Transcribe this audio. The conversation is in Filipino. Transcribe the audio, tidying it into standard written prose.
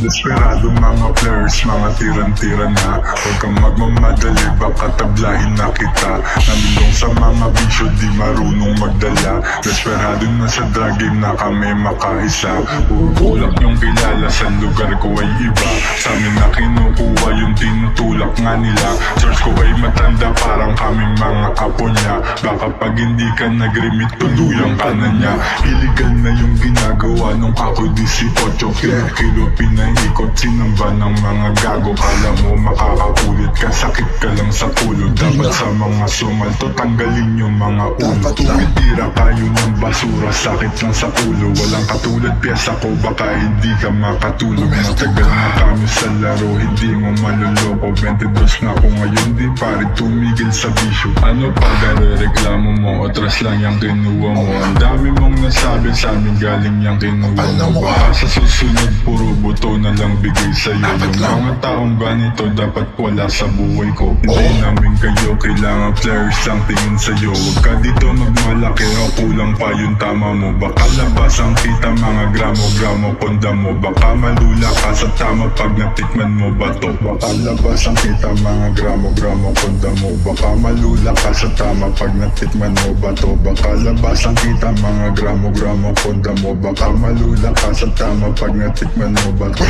Desperado mga players, mga tiran-tira na. Huwag kang magmamadali, baka tablahin na kita. Nandun sa mga bisyo, di marunong magdala. Desperado na sa drug game na kami makaisa. Ulak yung kilala sa lugar ko ay iba. Sa amin na kinukuha yung tinutulak nga nila. Source ko ay matanda, parang kaming mga apo niya. Baka pag hindi ka nag-remit, tuluyang ka na niya. Illegal na yung ginagawa nung ako 18. Kilo pinaikot, sinamba ng mga gago. Kala mo makakakulit ka, sakit ka lang sa ulo. Dapat sa mga sumalto, tanggalin yung mga ulo. Tumitira kayo ng basura, sakit lang sa ulo. Walang katulad pyesa ko, baka hindi ka makatulog. Matagal na kami sa laro, hindi mo maluloko. 22 na ako ngayon, di pare tumigil sa bisyo. Ano pa reklamo mo, otras lang yung kinuha mo. Ang dami mong nasabi sa amin, galing yung kinuha mo. Baka sa susunod, puro buto na lang bigay sa'yo. Yung mga taong ganito, dapat wala sa buhay ko. Hindi namin kayo, kailangan players lang tingin sa'yo. Huwag ka dito magmalaki, o kulang pa yung tama mo. Baka labas ang kita, mga gramo-gramo, konda mo. Baka malula ka sa tama pag natikman mo ba to. Baka labas ang kita, mga gramo-gramo, konda mo. Baka malula ka sa tama pag natikman mo ba to. Baka labas ang kita, mga gramo-gramo, konda mo. Baka malula ka sa tama pag natikman mo ba to.